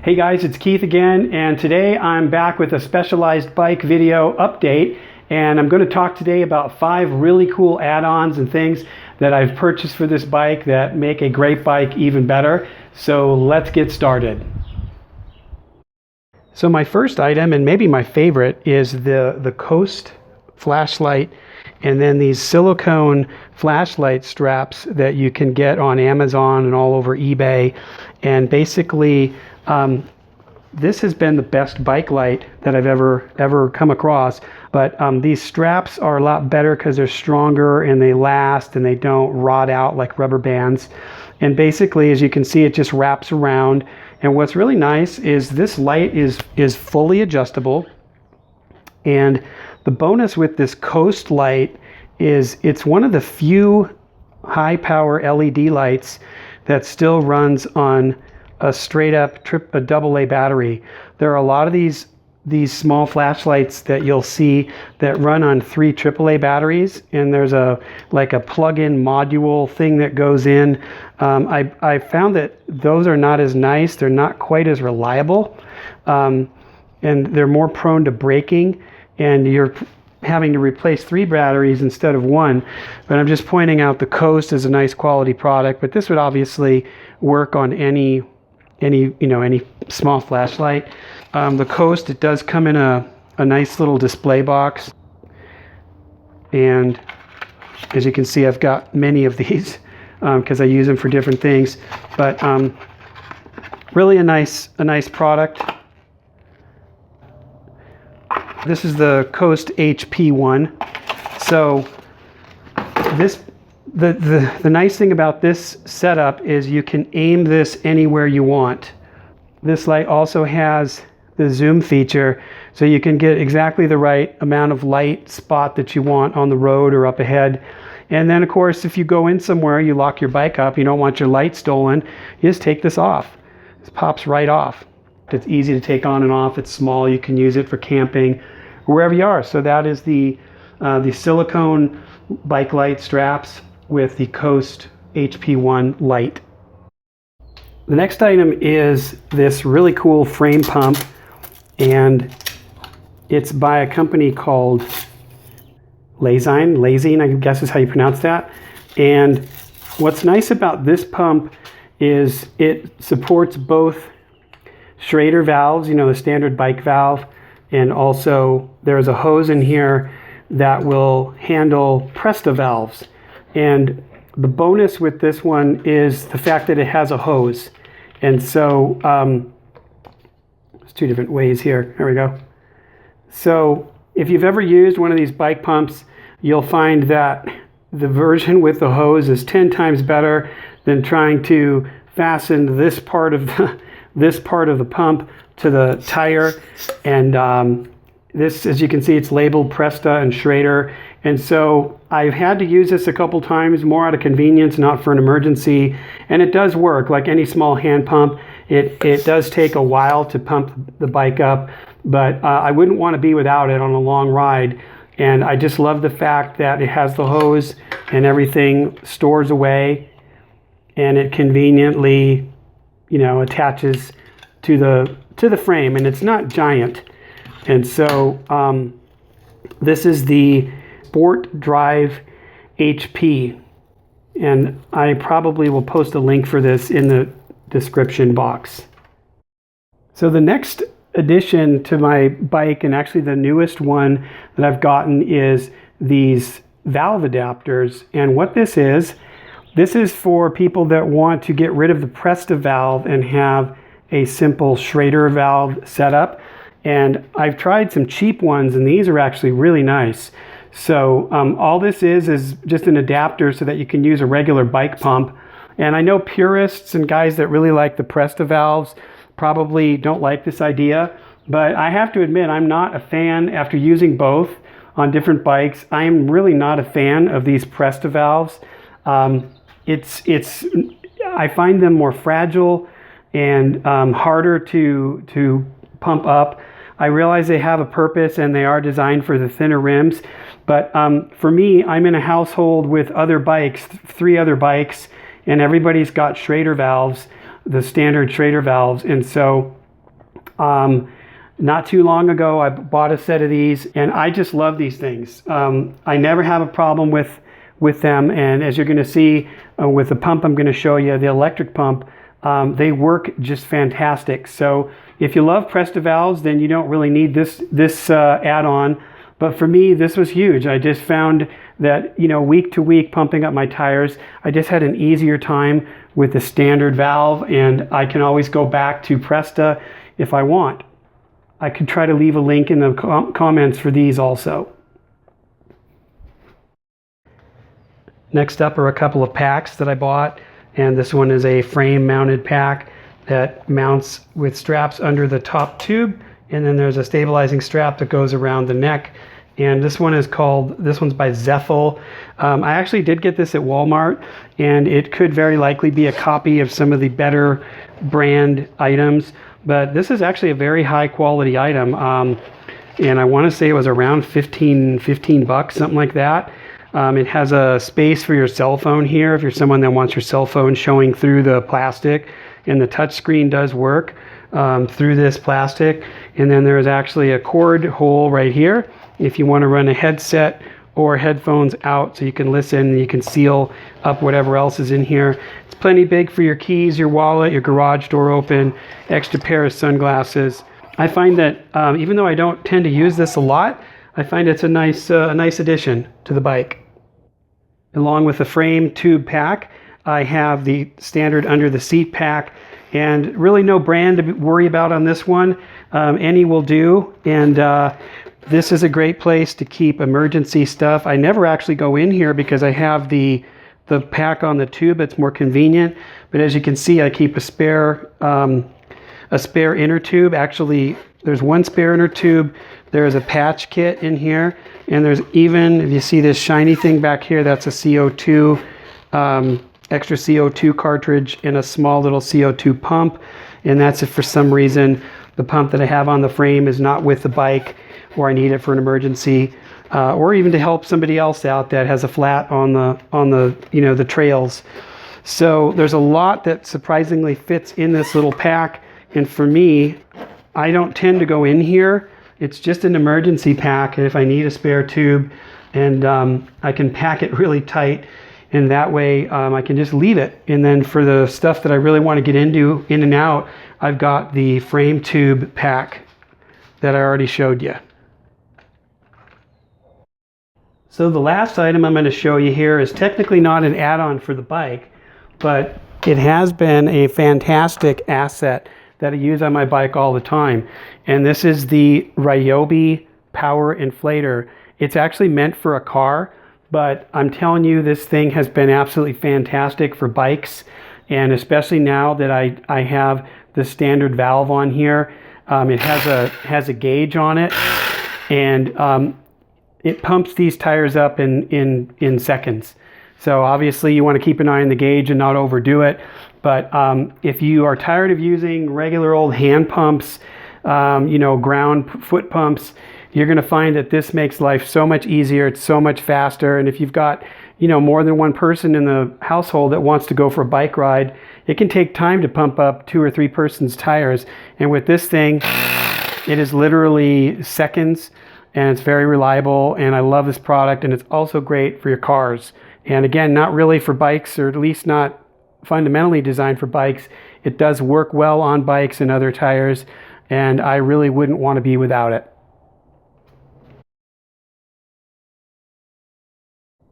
Hey guys, it's Keith again, and today I'm back with a Specialized bike video update, and I'm going to talk today about 5 really cool add-ons and things that I've purchased for this bike that make a great bike even better. So let's get started. So my first item, and maybe my favorite, is the Coast flashlight, and then these silicone flashlight straps that you can get on Amazon and all over eBay. And basically this has been the best bike light that I've ever come across. But these straps are a lot better because they're stronger and they last and they don't rot out like rubber bands. And basically, as you can see, it just wraps around. And what's really nice is this light is fully adjustable. And the bonus with this Coast light is it's one of the few high power LED lights that still runs on a straight up a AA battery. There are a lot of these small flashlights that you'll see that run on 3 AAA batteries, and there's like a plug-in module thing that goes in. I found that those are not as nice. They're not quite as reliable, and they're more prone to breaking, and you're having to replace 3 batteries instead of 1. But I'm just pointing out the Coast is a nice quality product, but this would obviously work on any small flashlight. The Coast, it does come in a nice little display box, and as you can see, I've got many of these because I use them for different things. But really a nice product. This is the Coast HP1. So the nice thing about this setup is you can aim this anywhere you want. This light also has the zoom feature, so you can get exactly the right amount of light spot that you want on the road or up ahead. And then of course, if you go in somewhere, you lock your bike up, you don't want your light stolen, you just take this off. This pops right off. It's easy to take on and off. It's small. You can use it for camping or wherever you are. So that is the silicone bike light straps with the Coast HP1 light. The next item is this really cool frame pump, and it's by a company called Lazine, I guess is how you pronounce that. And what's nice about this pump is it supports both Schrader valves, the standard bike valve, and also there's a hose in here that will handle Presta valves. And the bonus with this one is the fact that it has a hose. And so there's 2 different ways here. There we go. So if you've ever used one of these bike pumps, you'll find that the version with the hose is 10 times better than trying to fasten this part of the pump to the tire. And this, as you can see, it's labeled Presta and Schrader. And so I've had to use this a couple times, more out of convenience, not for an emergency. And it does work like any small hand pump. It does take a while to pump the bike up, but I wouldn't want to be without it on a long ride. And I just love the fact that it has the hose and everything stores away, and it conveniently, attaches to the frame, and it's not giant. And so this is the Sport Drive HP, and I probably will post a link for this in the description box. So the next addition to my bike, and actually the newest one that I've gotten, is these valve adapters. And what this is for people that want to get rid of the Presta valve and have a simple Schrader valve setup. And I've tried some cheap ones, and these are actually really nice. So all this is just an adapter so that you can use a regular bike pump. And I know purists and guys that really like the Presta valves probably don't like this idea, but I have to admit I'm not a fan. After using both on different bikes, I am really not a fan of these Presta valves. I find them more fragile and harder to pump up. I realize they have a purpose and they are designed for the thinner rims, but for me, I'm in a household with other bikes, 3 other bikes, and everybody's got Schrader valves, the standard Schrader valves, and so Not too long ago, I bought a set of these, and I just love these things. I never have a problem with them, and as you're going to see with the pump I'm going to show you, the electric pump, they work just fantastic. So if you love Presta valves, then you don't really need this add-on. But for me, this was huge. I just found that, you know, week to week pumping up my tires, I just had an easier time with the standard valve, and I can always go back to Presta if I want. I could try to leave a link in the comments for these also. Next up are a couple of packs that I bought, and this one is a frame mounted pack that mounts with straps under the top tube, and then there's a stabilizing strap that goes around the neck. And this one's by Zephyr. I actually did get this at Walmart, and it could very likely be a copy of some of the better brand items, but this is actually a very high quality item. And I want to say it was around 15 bucks, something like that. It has a space for your cell phone here if you're someone that wants your cell phone showing through the plastic, and the touch screen does work through this plastic. And then there's actually a cord hole right here if you want to run a headset or headphones out so you can listen and you can seal up whatever else is in here. It's plenty big for your keys, your wallet, your garage door open, extra pair of sunglasses. I find that even though I don't tend to use this a lot, I find it's a nice addition to the bike. Along with the frame tube pack, I have the standard under the seat pack, and really no brand to worry about on this one. Any will do, and this is a great place to keep emergency stuff. I never actually go in here because I have the pack on the tube. It's more convenient, but as you can see, I keep a spare inner tube. Actually, there's one spare inner tube. There's a patch kit in here, and there's even, if you see this shiny thing back here, that's a CO2 extra CO2 cartridge and a small little CO2 pump. And that's if for some reason the pump that I have on the frame is not with the bike, or I need it for an emergency, or even to help somebody else out that has a flat on the the trails. So there's a lot that surprisingly fits in this little pack. And for me, I don't tend to go in here. It's just an emergency pack if I need a spare tube, and I can pack it really tight, and that way I can just leave it. And then for the stuff that I really want to get into, in and out, I've got the frame tube pack that I already showed you. So the last item I'm going to show you here is technically not an add-on for the bike, but it has been a fantastic asset that I use on my bike all the time. And this is the Ryobi Power Inflator. It's actually meant for a car, but I'm telling you, this thing has been absolutely fantastic for bikes. And especially now that I have the standard valve on here, it has a gauge on it, and it pumps these tires up in seconds. So obviously you want to keep an eye on the gauge and not overdo it. But if you are tired of using regular old hand pumps, ground foot pumps, you're going to find that this makes life so much easier. It's so much faster. And if you've got, more than one person in the household that wants to go for a bike ride, it can take time to pump up 2 or 3 persons' tires. And with this thing, it is literally seconds, and it's very reliable. And I love this product, and it's also great for your cars. And again, not really for bikes, or at least not fundamentally designed for bikes. It does work well on bikes and other tires, and I really wouldn't want to be without it.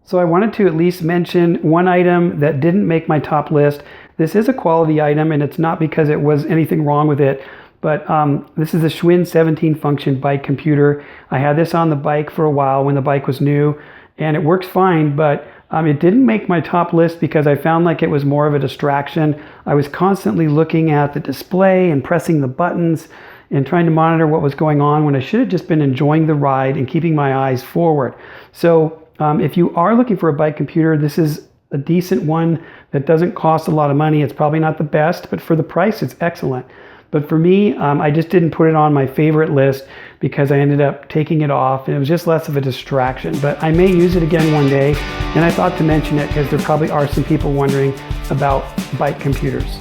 So I wanted to at least mention one item that didn't make my top list. This is a quality item, and it's not because it was anything wrong with it, but this is a Schwinn 17 function bike computer. I had this on the bike for a while when the bike was new, and it works fine, but it didn't make my top list because I found like it was more of a distraction. I was constantly looking at the display and pressing the buttons and trying to monitor what was going on when I should have just been enjoying the ride and keeping my eyes forward. So if you are looking for a bike computer, this is a decent one that doesn't cost a lot of money. It's probably not the best, but for the price, it's excellent. But for me, I just didn't put it on my favorite list because I ended up taking it off, and it was just less of a distraction. But I may use it again one day, and I thought to mention it because there probably are some people wondering about bike computers.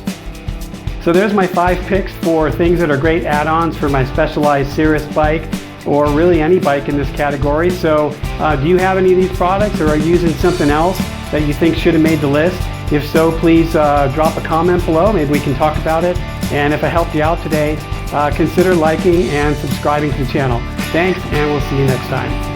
So there's my 5 picks for things that are great add-ons for my Specialized Sirrus bike, or really any bike in this category. So do you have any of these products, or are you using something else that you think should have made the list? If so, please drop a comment below. Maybe we can talk about it. And if I helped you out today, consider liking and subscribing to the channel. Thanks, and we'll see you next time.